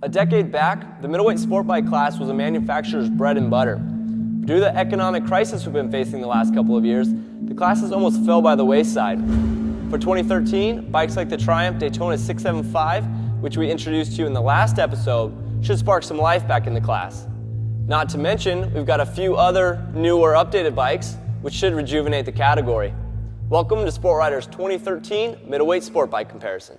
A decade back, the middleweight sport bike class was a manufacturer's bread and butter. Due to the economic crisis we've been facing the last couple of years, the classes almost fell by the wayside. For 2013, bikes like the Triumph Daytona 675, which we introduced to you in the last episode, should spark some life back in the class. Not to mention, we've got a few other newer updated bikes, which should rejuvenate the category. Welcome to Sport Rider's 2013 Middleweight Sport Bike Comparison.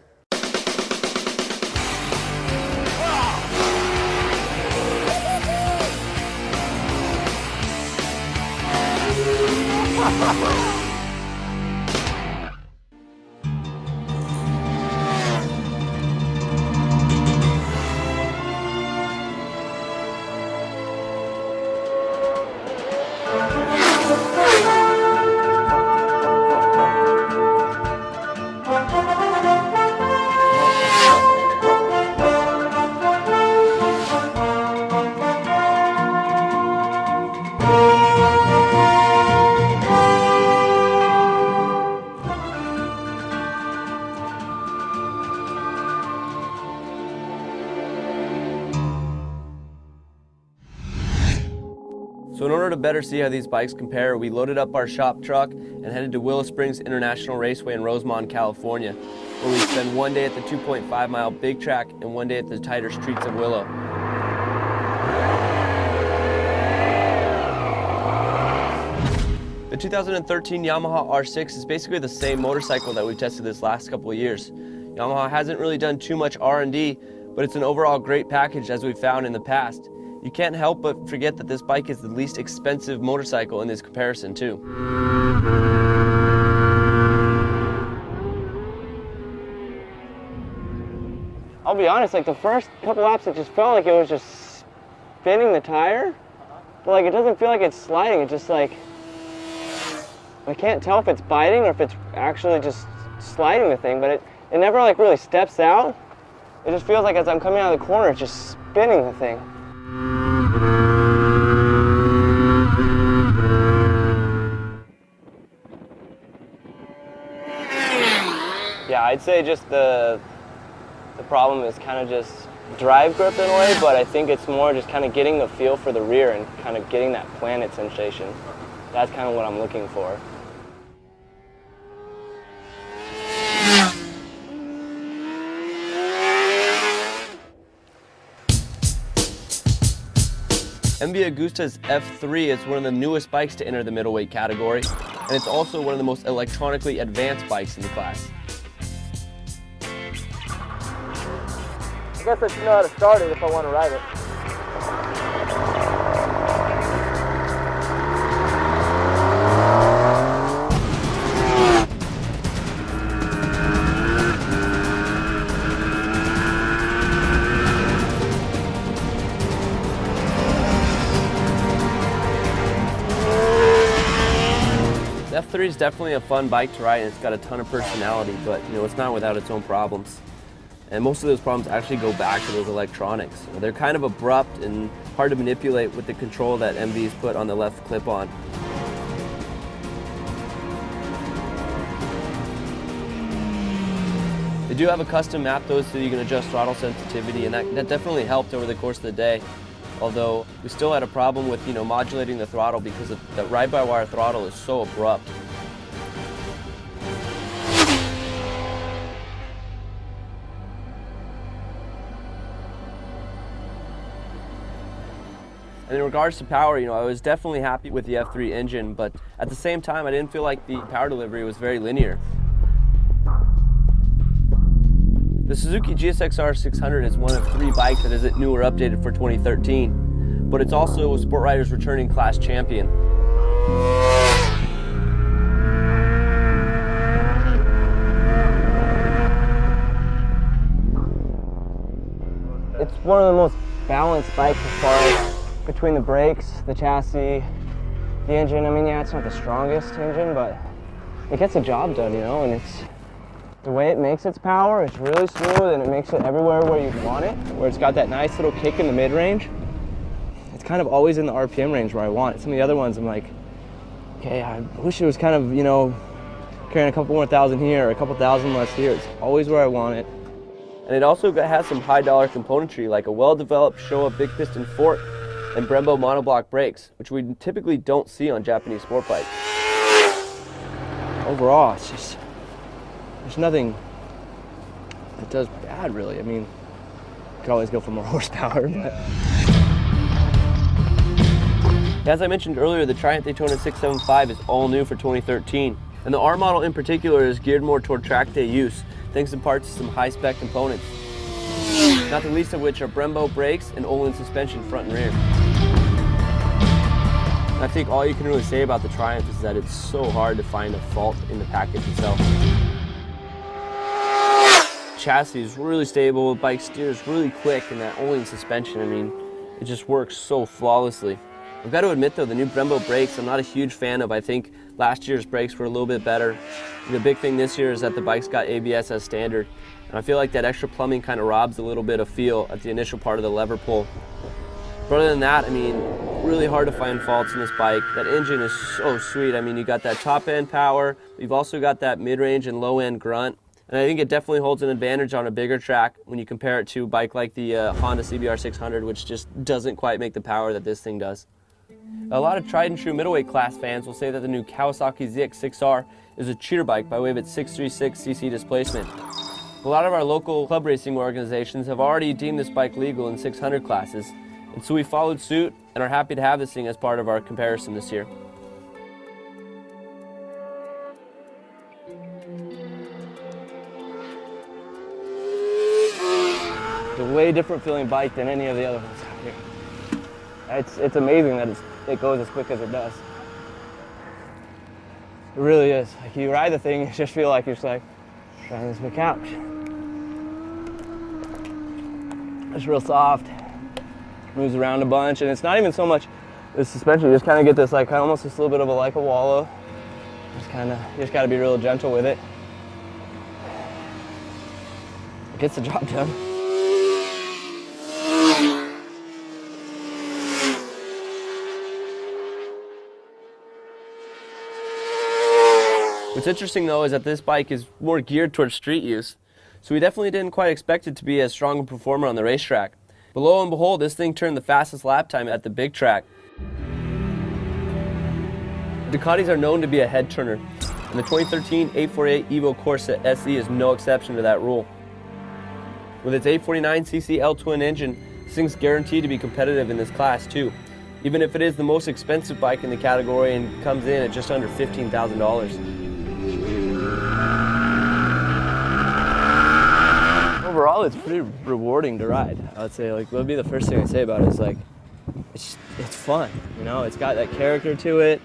So in order to better see how these bikes compare, we loaded up our shop truck and headed to Willow Springs International Raceway in Rosemont, California, where we spend one day at the 2.5-mile big track and one day at the tighter streets of Willow. The 2013 Yamaha R6 is basically the same motorcycle that we've tested this last couple of years. Yamaha hasn't really done too much R&D, but it's an overall great package as we've found in the past. You can't help but forget that this bike is the least expensive motorcycle in this comparison too. I'll be honest, like the first couple laps it just felt like it was just spinning the tire, but like it doesn't feel like it's sliding. It's just like, I can't tell if it's biting or if it's actually just sliding the thing, but it never like really steps out. It just feels like as I'm coming out of the corner, it's just spinning the thing. Yeah, I'd say just the problem is kind of just drive grip in a way, but I think it's more just kind of getting the feel for the rear and kind of getting that planet sensation. That's kind of what I'm looking for. MV Agusta's F3 is one of the newest bikes to enter the middleweight category, and it's also one of the most electronically advanced bikes in the class. I guess I should know how to start it if I want to ride it. The F3 is definitely a fun bike to ride, and it's got a ton of personality, but it's not without its own problems. And most of those problems actually go back to those electronics. They're kind of abrupt and hard to manipulate with the control that MV's put on the left clip-on. They do have a custom map though, so you can adjust throttle sensitivity, and that definitely helped over the course of the day. Although we still had a problem with modulating the throttle because the ride-by-wire throttle is so abrupt. And in regards to power, I was definitely happy with the F3 engine, but at the same time, I didn't feel like the power delivery was very linear. The Suzuki GSX R600 is one of 3 bikes that isn't new or updated for 2013, but it's also Sport Rider's returning class champion. It's one of the most balanced bikes as far as between the brakes, the chassis, the engine. I mean, yeah, it's not the strongest engine, but it gets the job done, and it's the way it makes its power. It's really smooth, and it makes it everywhere where you want it, where it's got that nice little kick in the mid-range. It's kind of always in the RPM range where I want it. Some of the other ones, I'm like, okay, I wish it was kind of, carrying a couple more thousand here, or a couple thousand less here. It's always where I want it. and it also has some high dollar componentry like a well-developed Showa big piston fork and Brembo monoblock brakes, which we typically don't see on Japanese sport bikes. Overall, it's just, there's nothing that does bad really. I mean, you could always go for more horsepower, but. As I mentioned earlier, the Triumph Daytona 675 is all new for 2013, and the R model in particular is geared more toward track day use, thanks in part to some high-spec components, not the least of which are Brembo brakes and Olin suspension front and rear. I think all you can really say about the Triumph is that it's so hard to find a fault in the package itself. Chassis is really stable, bike steers really quick, and that Olin suspension, I mean, it just works so flawlessly. I've got to admit though, the new Brembo brakes I'm not a huge fan of. I think last year's brakes were a little bit better. The big thing this year is that the bike's got ABS as standard, and I feel like that extra plumbing kind of robs a little bit of feel at the initial part of the lever pull. But other than that, I mean, really hard to find faults in this bike. That engine is so sweet. I mean, you got that top end power, you've also got that mid-range and low-end grunt, and I think it definitely holds an advantage on a bigger track when you compare it to a bike like the Honda CBR600, which just doesn't quite make the power that this thing does. A lot of tried and true middleweight class fans will say that the new Kawasaki ZX6R is a cheater bike by way of its 636cc displacement. A lot of our local club racing organizations have already deemed this bike legal in 600 classes, and so we followed suit and are happy to have this thing as part of our comparison this year. It's a way different feeling bike than any of the other ones out here. It's amazing that it goes as quick as it does. It really is. Like, you ride the thing, you just feel like you're just like riding this big couch. It's real soft, moves around a bunch, and it's not even so much the suspension. You just kind of get this like almost this little bit of a wallow. You just got to be real gentle with it. It gets the job done. What's interesting though is that this bike is more geared towards street use, so we definitely didn't quite expect it to be as strong a performer on the racetrack. But lo and behold, this thing turned the fastest lap time at the big track. Ducatis are known to be a head turner, and the 2013 848 Evo Corsa SE is no exception to that rule. With its 849cc L-twin engine, this thing's guaranteed to be competitive in this class too, even if it is the most expensive bike in the category and comes in at just under $15,000. Overall, it's pretty rewarding to ride. I would say, like, what would be the first thing I say about it is like, it's fun, you know. It's got that character to it,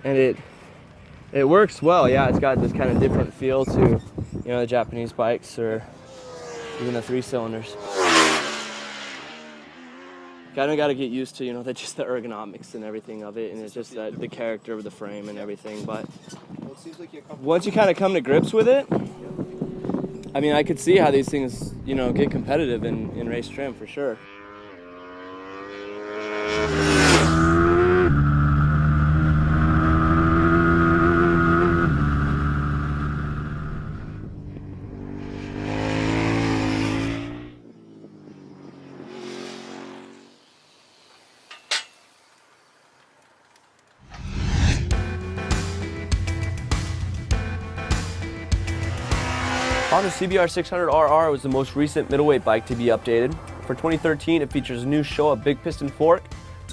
and it works well. Yeah, it's got this kind of different feel to, you know, the Japanese bikes or even the 3-cylinders. Kind of got to get used to, you know, just the ergonomics and everything of it, and it's just the character of the frame and everything. But once you kind of come to grips with it, I mean, I could see how these things, you know, get competitive in race trim for sure. Honda CBR600RR was the most recent middleweight bike to be updated. For 2013, it features a new Showa big piston fork,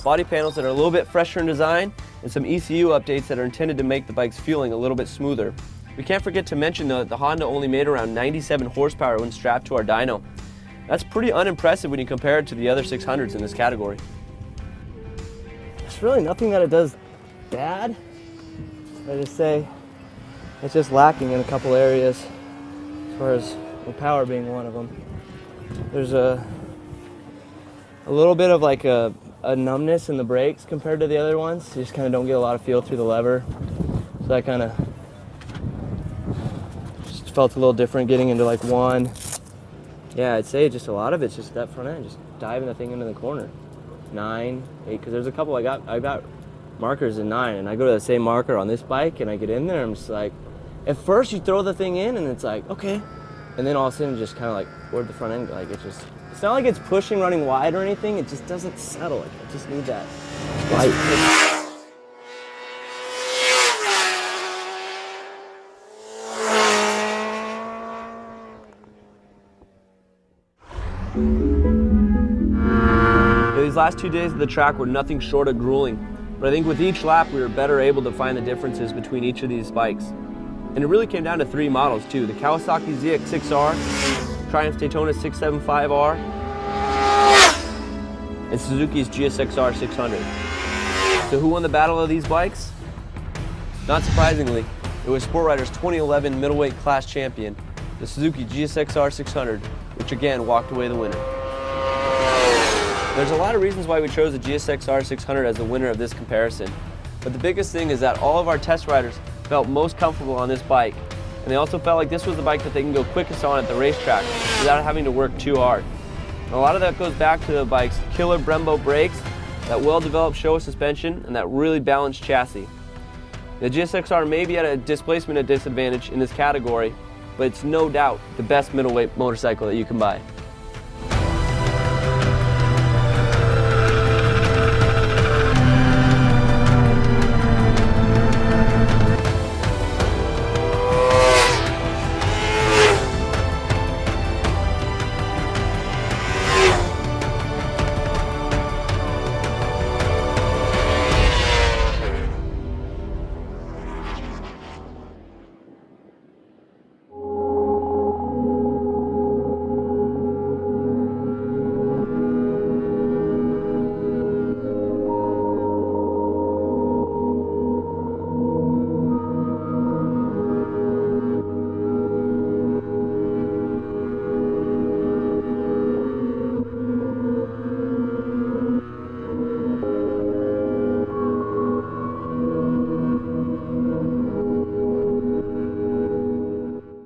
body panels that are a little bit fresher in design, and some ECU updates that are intended to make the bike's fueling a little bit smoother. We can't forget to mention though that the Honda only made around 97 horsepower when strapped to our dyno. That's pretty unimpressive when you compare it to the other 600s in this category. There's really nothing that it does bad. I just say it's just lacking in a couple areas. As far as the power being one of them. There's a little bit of like a numbness in the brakes compared to the other ones. You just kind of don't get a lot of feel through the lever. So that kind of just felt a little different getting into like one. Yeah, I'd say just a lot of it's just that front end, just diving the thing into the corner. 9, 8, because there's a couple I got markers in 9, and I go to the same marker on this bike and I get in there, I'm just like, at first you throw the thing in and it's like, okay, And then all of a sudden just kind of like, where'd the front end go? Like it's not like it's pushing, running wide or anything, it just doesn't settle. Like, I just need that light. These last 2 days of the track were nothing short of grueling, but I think with each lap we were better able to find the differences between each of these bikes. And it really came down to 3 models too, the Kawasaki ZX6R, Triumph Daytona 675R, and Suzuki's GSX R600. So who won the battle of these bikes? Not surprisingly, it was Sport Rider's 2011 middleweight class champion, the Suzuki GSX R600, which again walked away the winner. There's a lot of reasons why we chose the GSX R600 as the winner of this comparison, but the biggest thing is that all of our test riders felt most comfortable on this bike, and they also felt like this was the bike that they can go quickest on at the racetrack without having to work too hard. And a lot of that goes back to the bike's killer Brembo brakes, that well-developed Showa suspension, and that really balanced chassis. The GSX-R may be at a displacement disadvantage in this category, but it's no doubt the best middleweight motorcycle that you can buy.